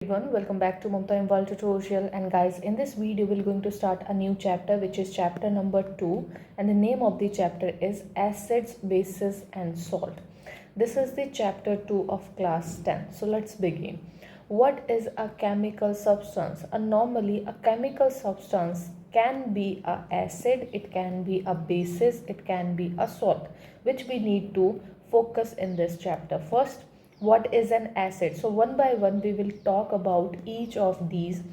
Everyone, welcome back to Mamta Inval tutorial. And guys, in this video we're going to start a new chapter, which is chapter number 2, and the name of the chapter is Acids, Bases and Salt. This is the chapter 2 of class 10. So let's begin. What is a chemical substance? Normally a chemical substance can be a acid, it can be a basis, it can be a salt, which we need to focus in this chapter. First, what is an acid? So one by one we will talk about each of these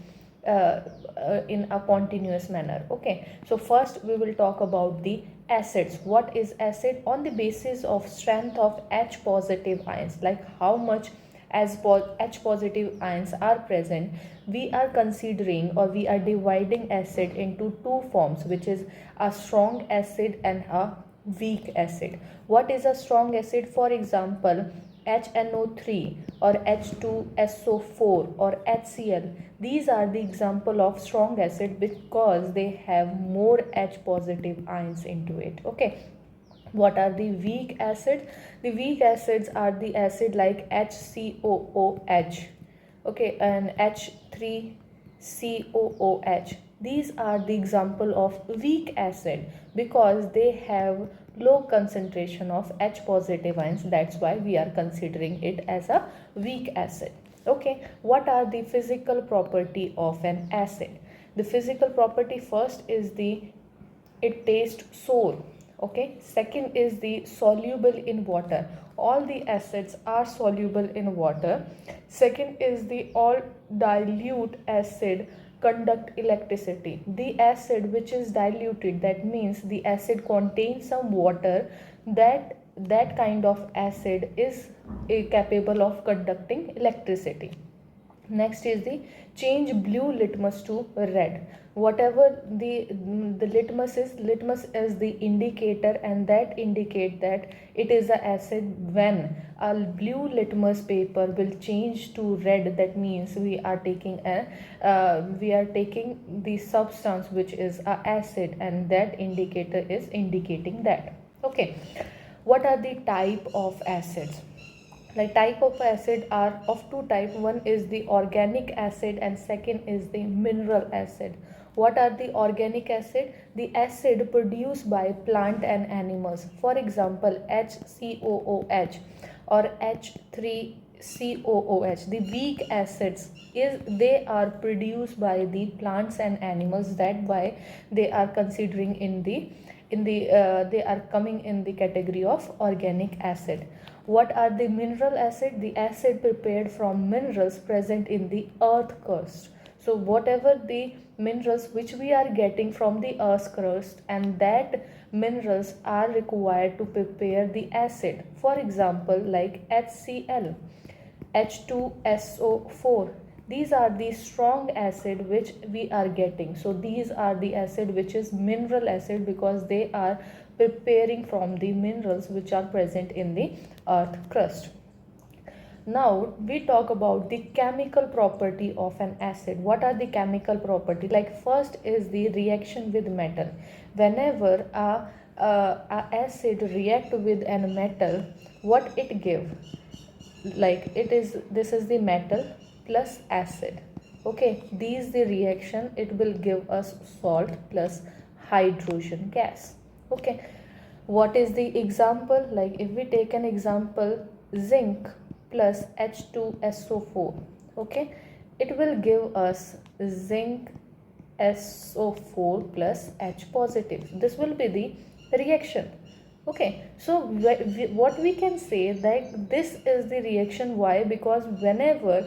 in a continuous manner. Okay, so first we will talk about the acids. What is acid? On the basis of strength of H positive ions, like how much as H positive ions are present, we are considering or we are dividing acid into two forms, which is a strong acid and a weak acid. What is a strong acid? For example, HNO3 or H2SO4 or HCl. These are the example of strong acid because they have more H positive ions into it. Okay, what are the weak acids? The weak acids are the acid like HCOOH, okay, and H3COOH. These are the example of weak acid because they have low concentration of H positive ions. That's why we are considering it as a weak acid. Okay, what are the physical property of an acid? The physical property, first is the it tastes sour. Okay, second is the soluble in water. All the acids are soluble in water. Second is the all dilute acid conduct electricity. The acid which is diluted, that means the acid contains some water, that kind of acid is capable of conducting electricity. Next is the change blue litmus to red. Whatever the litmus is the indicator, and that indicate that it is a acid. When a blue litmus paper will change to red, that means we are taking the substance which is a acid, and that indicator is indicating that. Okay, what are the type of acids? Like type of acid are of two type. One is the organic acid and second is the mineral acid. What are the organic acid? The acid produced by plant and animals. For example, HCOOH or H3COOH. The weak acids is they are produced by the plants and animals, that why they are considering they are coming in the category of organic acid. What are the mineral acid? The acid prepared from minerals present in the earth crust. So whatever the minerals which we are getting from the earth crust, and that minerals are required to prepare the acid. For example, like HCl, H2SO4. These are the strong acid which we are getting. So these are the acid which is mineral acid because they are preparing from the minerals which are present in the earth crust. Now we talk about the chemical property of an acid. What are the chemical property? Like first is the reaction with metal. Whenever a acid react with a metal, what it give? Like this is the metal plus acid. Okay, these the reaction, it will give us salt plus hydrogen gas. Okay, what is the example? Like if we take an example, zinc plus H2SO4. Okay, it will give us zinc SO4 plus H positive. This will be the reaction. Okay, so what we can say that this is the reaction. Why? Because whenever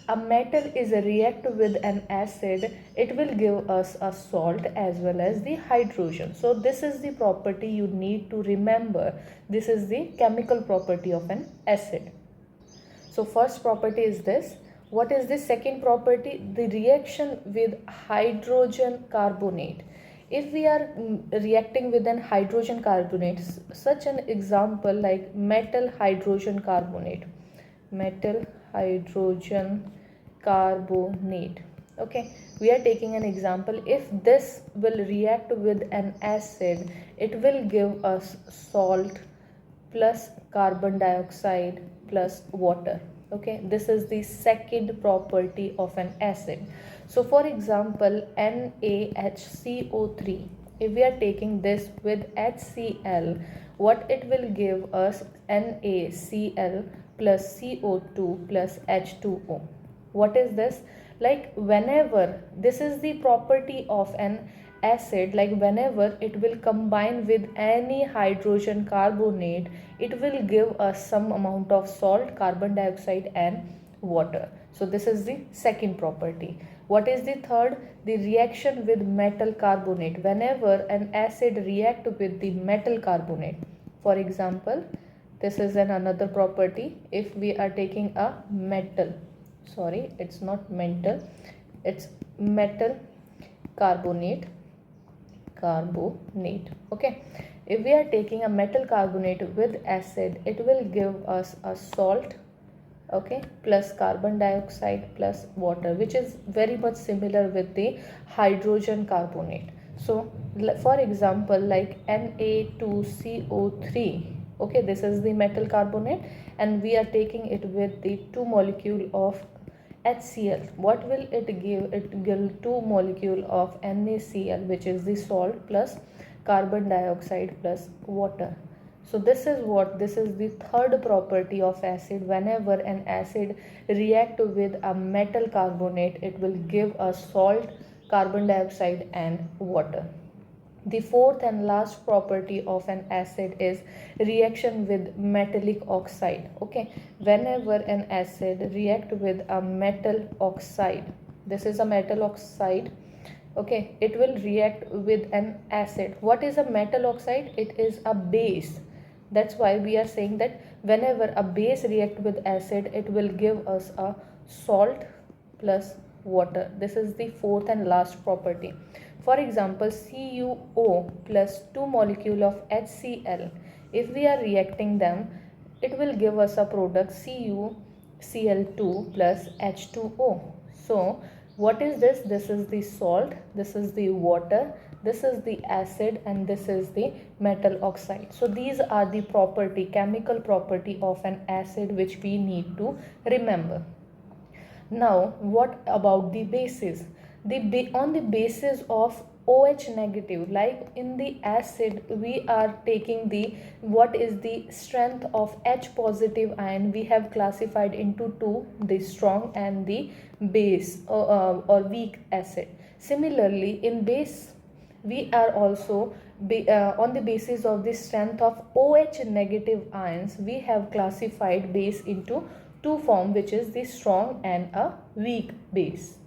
a metal is react with an acid, it will give us a salt as well as the hydrogen. So this is the property you need to remember. This is the chemical property of an acid. So first property is this. What is the second property? The reaction with hydrogen carbonate. If we are reacting with an hydrogen carbonate, such an example like metal hydrogen carbonate, metal hydrogen carbonate. Okay, we are taking an example. If this will react with an acid, it will give us salt plus carbon dioxide plus water. Okay, this is the second property of an acid. So for example, NaHCO3, if we are taking this with HCl, what it will give us? NaCl plus CO2 plus H2O. What is this? Like whenever, this is the property of an acid, like whenever it will combine with any hydrogen carbonate, it will give us some amount of salt, carbon dioxide and water. So this is the second property. What is the third? The reaction with metal carbonate. Whenever an acid react with the metal carbonate, for example, this is another property. If we are taking a metal, sorry, it's not mental, it's metal carbonate, okay. If we are taking a metal carbonate with acid, it will give us a salt, okay, plus carbon dioxide plus water, which is very much similar with the hydrogen carbonate. So for example, like Na2CO3, okay, this is the metal carbonate and we are taking it with the 2 molecule of HCl. What will it give? It will 2 molecule of NaCl, which is the salt plus carbon dioxide plus water. So this is what, this is the third property of acid. Whenever an acid react with a metal carbonate, it will give us salt, carbon dioxide and water. The fourth and last property of an acid is reaction with metallic oxide. Okay, whenever an acid react with a metal oxide, this is a metal oxide, okay, it will react with an acid. What is a metal oxide? It is a base. That's why we are saying that whenever a base react with acid, it will give us a salt plus water. This is the fourth and last property. For example, CuO plus 2 molecule of HCl, if we are reacting them, it will give us a product CuCl2 plus H2O. So what is this? This is the salt, this is the water, this is the acid and this is the metal oxide. So these are the property, chemical property of an acid which we need to remember. Now what about the bases? On the basis of OH negative, like in the acid we are taking the, what is the strength of H positive ion, we have classified into two, the strong and the base or weak acid. Similarly in base we are also on the basis of the strength of OH negative ions, we have classified base into two form, which is the strong and a weak base.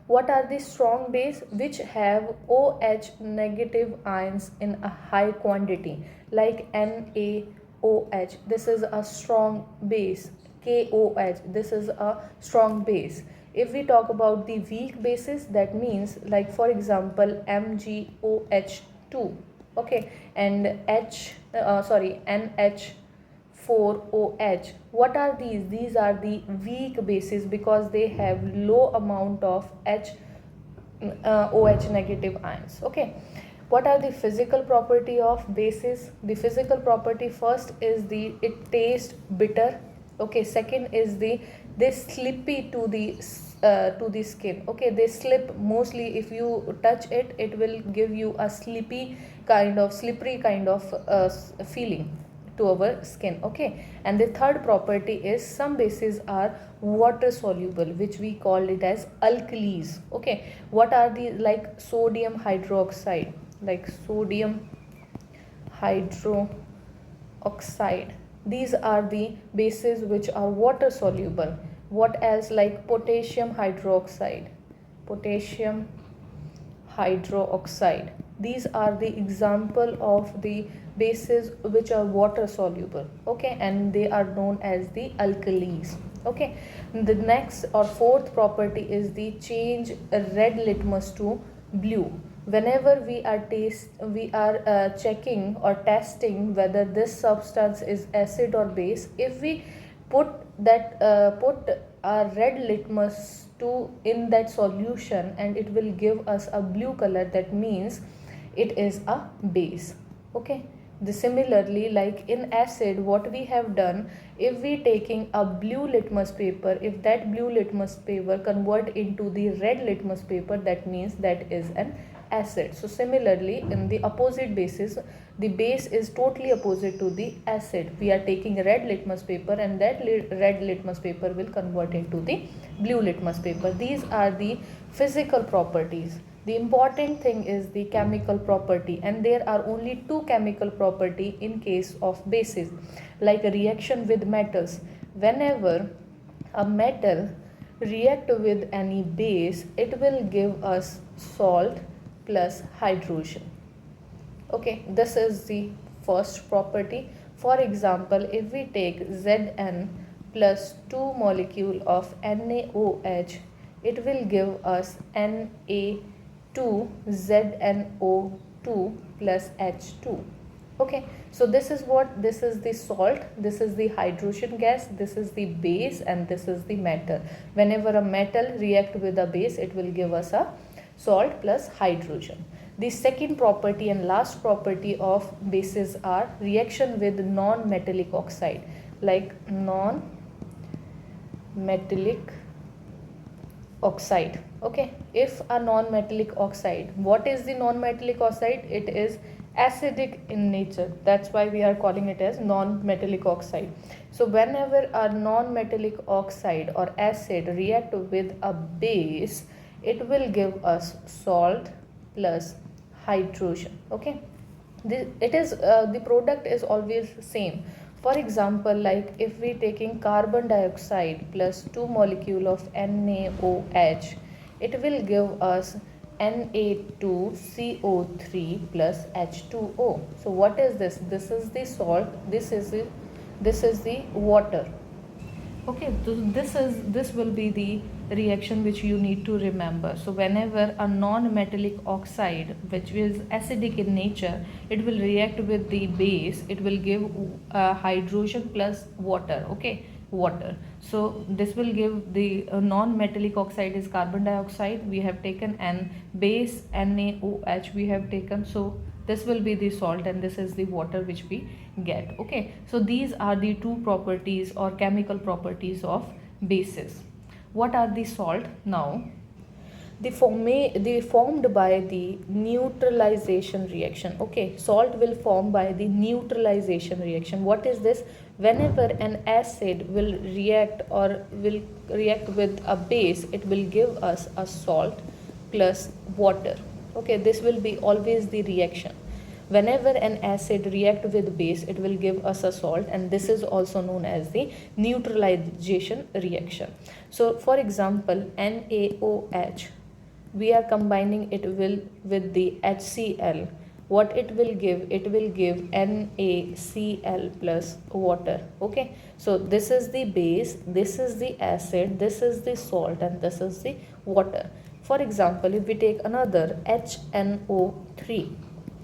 What are the strong base? Which have OH negative ions in a high quantity, like NaOH, this is a strong base. KOH, this is a strong base. If we talk about the weak bases, that means like for example MgOH2, okay, and NH4OH. What are these? These are the weak bases because they have low amount of OH negative ions. Okay, what are the physical property of bases? The physical property, first is the, it tastes bitter. Okay, second is the, they slippy to the skin. Okay, they slip mostly, if you touch it, it will give you a slippery kind of feeling to our skin. Okay, and the third property is some bases are water soluble, which we call it as alkalis. Okay, what are the, like sodium hydroxide, like sodium hydroxide, these are the bases which are water soluble. What else? Like potassium hydroxide, these are the example of the bases which are water soluble. Okay, and they are known as the alkalis. Okay, the next or fourth property is the change red litmus to blue. Whenever we are checking or testing whether this substance is acid or base, if we put a red litmus to in that solution and it will give us a blue color, that means it is a base. Okay, similarly, like in acid, what we have done, If we taking a blue litmus paper, if that blue litmus paper convert into the red litmus paper, that means that is an acid. So similarly, in the opposite bases, the base is totally opposite to the acid. We are taking red litmus paper, and that red litmus paper will convert into the blue litmus paper. These are the physical properties. The important thing is the chemical property, and there are only two chemical property in case of bases. Like a reaction with metals, whenever a metal react with any base, it will give us salt plus hydrogen. Okay, this is the first property. For example, if we take Zn plus 2 molecule of NaOH, it will give us Na2ZNO2 plus H2. Okay, so this is what, this is the salt, this is the hydrogen gas, this is the base, and this is the metal. Whenever a metal react with a base, it will give us a salt plus hydrogen. The second property and last property of bases are reaction with non-metallic oxide, like non-metallic oxide. Okay, if a non-metallic oxide, what is the non-metallic oxide? It is acidic in nature, that's why we are calling it as non-metallic oxide. So whenever a non-metallic oxide or acid react with a base, it will give us salt plus hydrogen. Okay, the product is always same. For example, like if we taking carbon dioxide plus 2 molecule of NaOH, it will give us Na2CO3 plus H2O. So what is this? This is the salt, this is the water. Okay, so this will be the reaction which you need to remember. So whenever a non-metallic oxide which is acidic in nature, it will react with the base, it will give hydrogen plus water. Okay, water. So this will give the non-metallic oxide is carbon dioxide, we have taken, and base NaOH we have taken. So this will be the salt, and this is the water which we get. Okay, so these are the two properties or chemical properties of bases. What are the salt? Now they formed by the neutralization reaction. Okay, salt will form by the neutralization reaction. What is this? Whenever an acid will react with a base, it will give us a salt plus water. Okay, this will be always the reaction. Whenever an acid react with base, it will give us a salt, and this is also known as the neutralization reaction. So for example, NaOH, we are combining it with the HCl. What it will give? It will give NaCl plus water. Okay, so this is the base, this is the acid, this is the salt, and this is the water. For example, if we take another HNO3,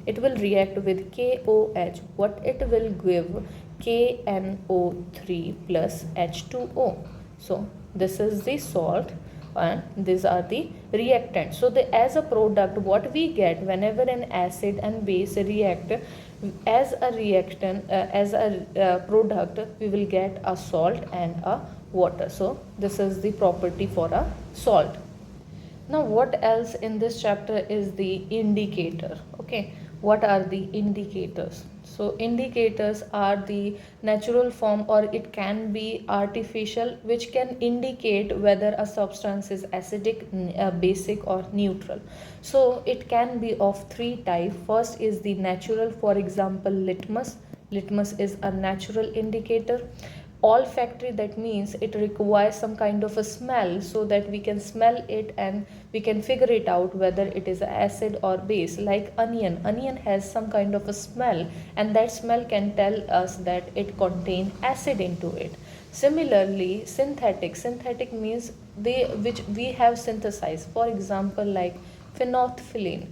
it will react with KOH. What it will give? KNO3 plus H2O. So this is the salt, and these are the reactants. So as a product, what we get whenever an acid and base react, as a reactant, as a product, we will get a salt and a water. So this is the property for a salt. Now what else in this chapter is the indicator? Okay, what are the indicators? So indicators are the natural form, or it can be artificial, which can indicate whether a substance is acidic, basic, or neutral. So it can be of three types. First is the natural, for example litmus. Litmus is a natural indicator. Olfactory, that means it requires some kind of a smell, so that we can smell it and we can figure it out whether it is acid or base. Like onion has some kind of a smell, and that smell can tell us that it contains acid into it. Similarly, synthetic means which we have synthesized. For example, like phenolphthalein,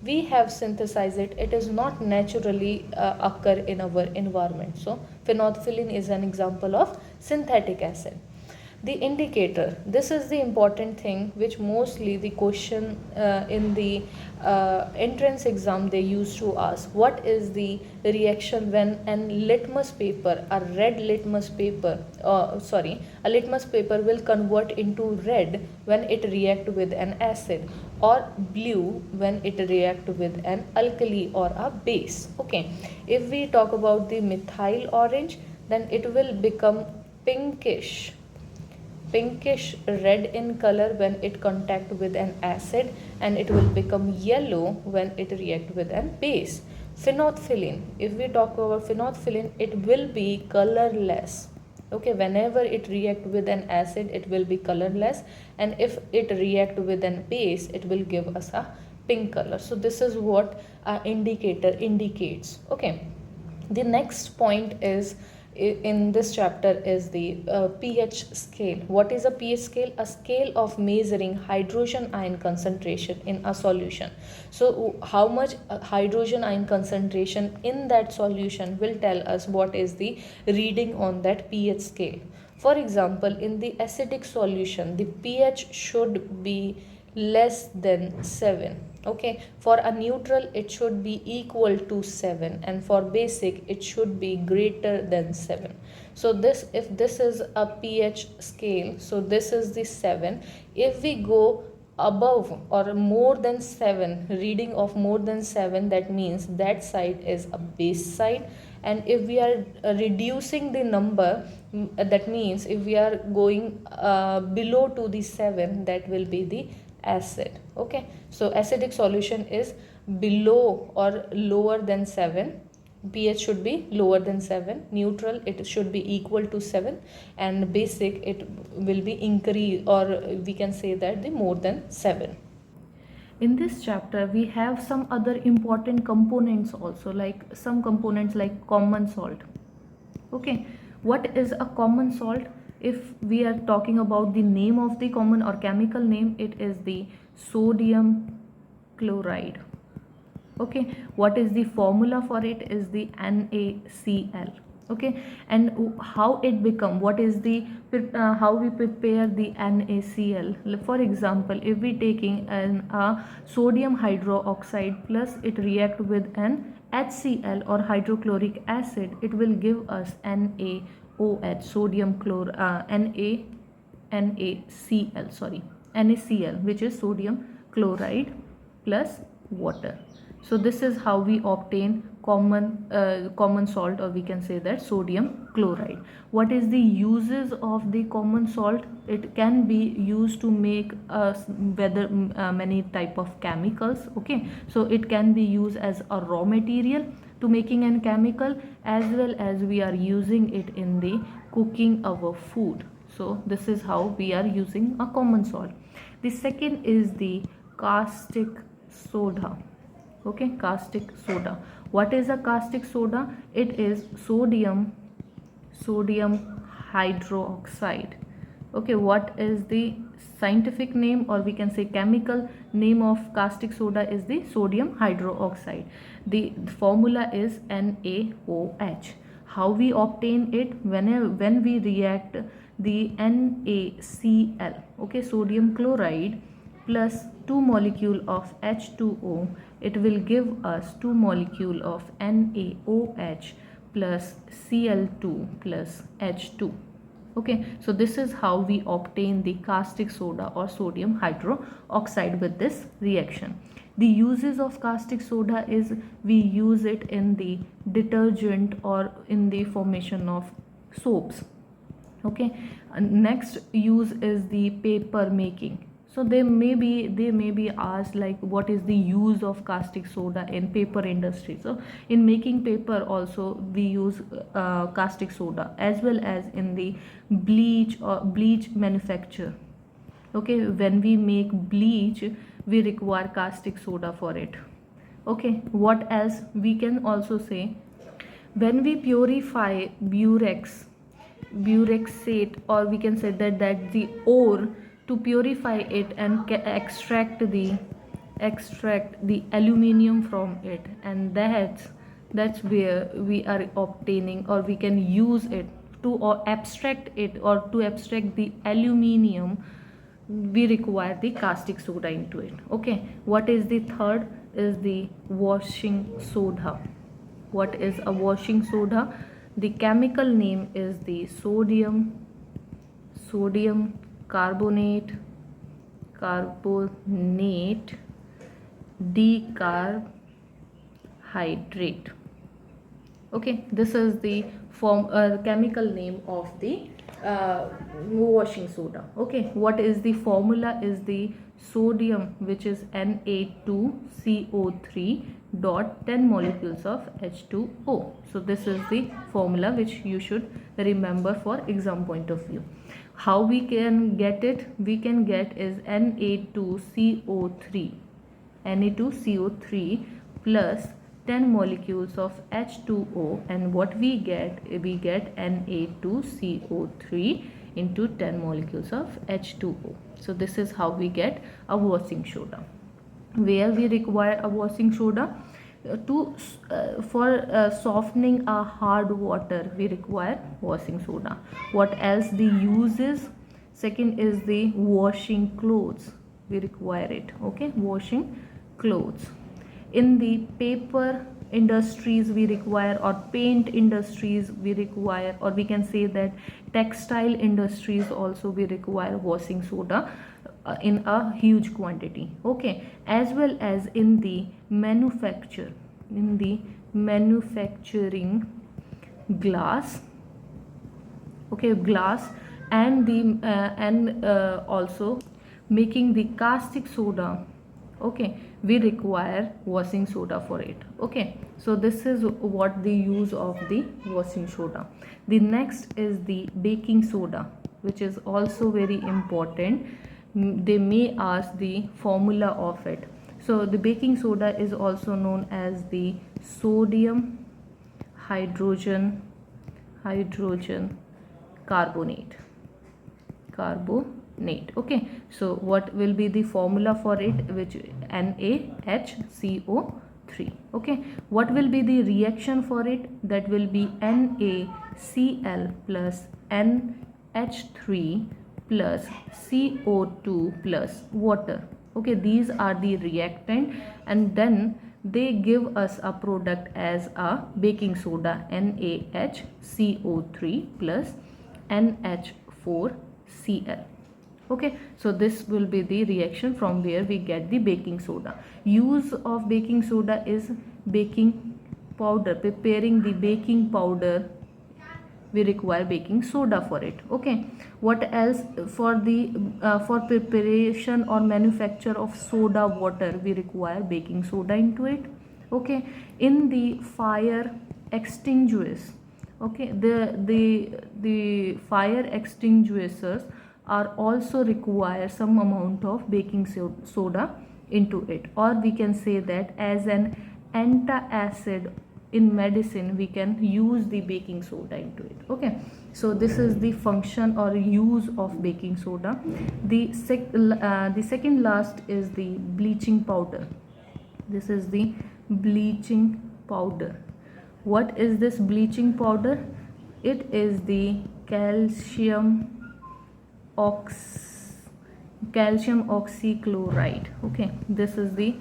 we have synthesized it. It is not naturally occur in our environment. So phenolphthalein is an example of synthetic acid. The indicator, this is the important thing which mostly the question in the entrance exam they used to ask. What is the reaction when an litmus paper, a red litmus paper, a litmus paper will convert into red when it react with an acid, or blue when it react with an alkali or a base. Okay, if we talk about the methyl orange, then it will become pinkish red in color when it contact with an acid, and it will become yellow when it react with an base. Phenolphthalein, if we talk about phenolphthalein, it will be colorless. Okay, whenever it react with an acid, it will be colorless, and if it react with an base, it will give us a pink color. So this is what indicator indicates. Okay, the next point is in this chapter is the pH scale. What is a pH scale? A scale of measuring hydrogen ion concentration in a solution. So how much hydrogen ion concentration in that solution will tell us what is the reading on that pH scale. For example, in the acidic solution, the pH should be less than 7. Okay, for a neutral it should be equal to 7, and for basic it should be greater than 7. So this, if this is a pH scale, so this is the 7. If we go above or more than 7, reading of more than 7, that means that side is a base side. And if we are reducing the number, that means if we are going below to the 7, that will be the acid. Okay, so acidic solution is below or lower than 7, pH should be lower than 7, neutral it should be equal to 7, and basic it will be increase, or we can say that the more than 7. In this chapter we have some other important components also, like some components like common salt. Okay, what is a common salt? If we are talking about the name of the common or chemical name, it is the sodium chloride. Okay, what is the formula for it? Is the NaCl. Okay, and how it become, what is the how we prepare the NaCl? For example, if we taking a sodium hydroxide plus it react with an HCl or hydrochloric acid, it will give us NaOH, sodium NaCl, which is sodium chloride plus water. So this is how we obtain common salt, or we can say that sodium chloride. What is the uses of the common salt? It can be used to make many type of chemicals. Okay, so it can be used as a raw material to making a chemical, as well as we are using it in the cooking our food. So this is how we are using a common salt. The second is the caustic soda. Okay, caustic soda. What is a caustic soda? It is sodium hydroxide. Okay, what is the scientific name, or we can say chemical name of caustic soda? Is the sodium hydroxide. The formula is NaOH. How we obtain it? When we react the NaCl, okay, sodium chloride plus 2 molecule of H2O, it will give us 2 molecule of NaOH plus Cl2 plus H2. Okay, so this is how we obtain the caustic soda or sodium hydroxide with this reaction. The uses of caustic soda is we use it in the detergent or in the formation of soaps. Okay, next use is the paper making. So they may be asked like, what is the use of caustic soda in paper industry? So in making paper also we use caustic soda, as well as in the bleach or bleach manufacture. Okay, when we make bleach we require caustic soda for it. Okay, what else we can also say? When we purify burexate, or we can say that the ore, to purify it and extract the aluminium from it, and that's where we are obtaining, or we can use it to or abstract it, or to abstract the aluminium, we require the caustic soda into it. Okay, what is the third is the washing soda. What is a washing soda? The chemical name is the sodium carbonate dicarbohydrate. Okay, this is the chemical name of the washing soda. Okay, what is the formula? Is the sodium, which is Na2CO3 dot 10 molecules of H2O. So this is the formula which you should remember for exam point of view. How we can get it? We can get is Na2CO3 plus 10 molecules of H2O, and what we get Na2CO3 into 10 molecules of H2O. So this is how we get a washing soda. Where we require a washing soda? For softening a hard water, we require washing soda. What else the uses? Second is the washing clothes, we require it. Okay, washing clothes. In the paper industries we require, or paint industries we require, or we can say that textile industries also we require washing soda in a huge quantity. Okay, as well as in the manufacturing glass. Okay, glass, and the also making the caustic soda. Okay, we require washing soda for it. Okay, so this is what the use of the washing soda. The next is the baking soda, which is also very important. They may ask the formula of it. So the baking soda is also known as the sodium hydrogen carbonate. Okay, so what will be the formula for it? Which NaHCO3. Okay, what will be the reaction for it? That will be NaCl plus NH3 plus CO2 plus water. Okay, these are the reactant, and then they give us a product as a baking soda, NaHCO3 plus NH4Cl. Okay, so this will be the reaction from where we get the baking soda. Use of baking soda is baking powder, preparing the baking powder, we require baking soda for it. Okay, what else? For the for preparation or manufacture of soda water, we require baking soda into it. Okay, in the fire extinguishers, okay, the fire extinguishers are also require some amount of baking soda into it, or we can say that as an antacid in medicine we can use the baking soda into it. Okay, so this is the function or use of baking soda. The second last is the bleaching powder. This is the bleaching powder. What is this bleaching powder? It is the calcium oxychloride. Okay, this is the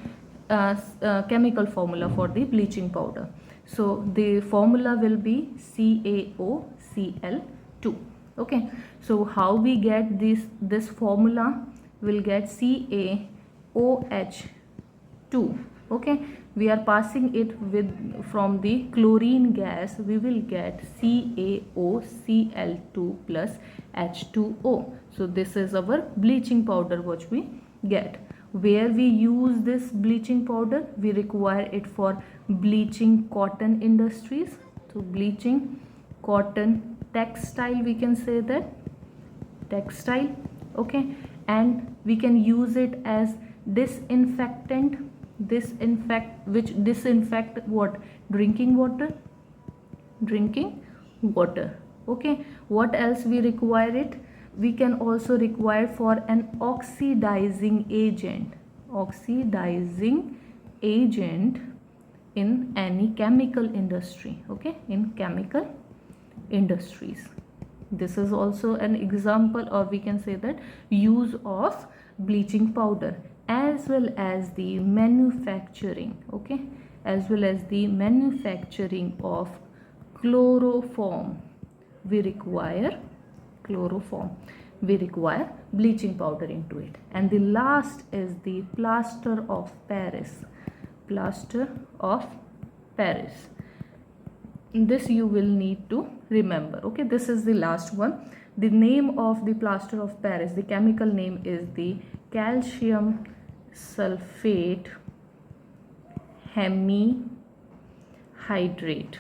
chemical formula for the bleaching powder. So the formula will be CaOCl2. Okay, so how we get this formula? Will get CaOH2. Okay, we are passing it with from the chlorine gas, we will get CaOCl2 plus H2O. So this is our bleaching powder which we get. Where we use this bleaching powder? We require it for bleaching cotton industries. So bleaching cotton, textile, we can say that textile. Okay, and we can use it as disinfectant, which disinfect what? Drinking water. Okay, what else we require it? We can also require for an oxidizing agent in any chemical industry. Okay, in chemical industries. This is also an example, or we can say that use of bleaching powder, as well as the manufacturing, okay, as well as the manufacturing of chloroform. We require chloroform, we require bleaching powder into it. And the last is the plaster of Paris. Plaster of Paris, this you will need to remember, okay. This is the last one. The name of the plaster of Paris, the chemical name is the calcium sulfate hemihydrate,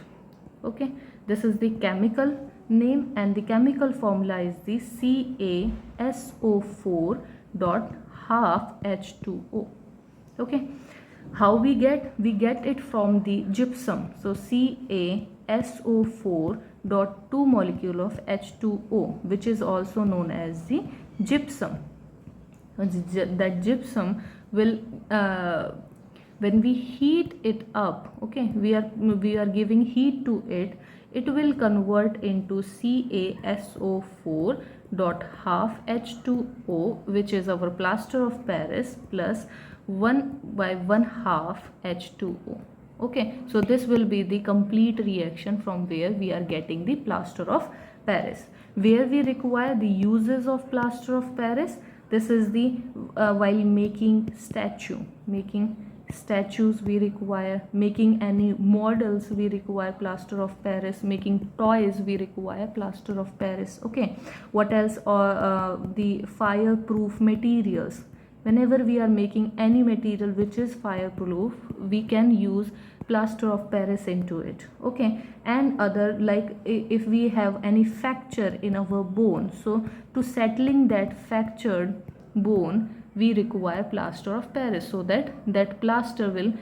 okay. This is the chemical name, and the chemical formula is the CaSO4 dot half H2O, okay. How we get it from the gypsum. So CaSO4 dot 2 molecule of H2O, which is also known as the gypsum. That gypsum will when we heat it up, okay, we are giving heat to it, it will convert into CaSO4 dot half H2O, which is our plaster of Paris, plus 1/1/2 H2O, okay. So this will be the complete reaction from where we are getting the plaster of Paris. Where we require the uses of plaster of Paris, this is the while making statues we require, making any models we require plaster of Paris, making toys we require plaster of Paris, okay. What else? The fireproof materials, whenever we are making any material which is fireproof, we can use plaster of Paris into it, okay. And other, like if we have any fracture in our bone, so to settling that fractured bone, we require plaster of Paris, so that plaster will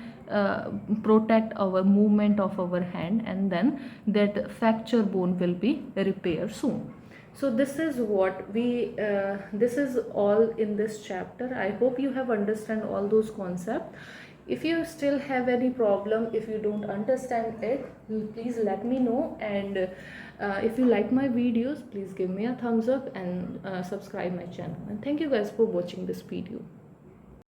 protect our movement of our hand, and then that fracture bone will be repaired soon. So this is what we this is all in this chapter. I hope you have understand all those concepts. If you still have any problem, if you don't understand it, please let me know. And if you like my videos, please give me a thumbs up and subscribe my channel. And thank you guys for watching this video.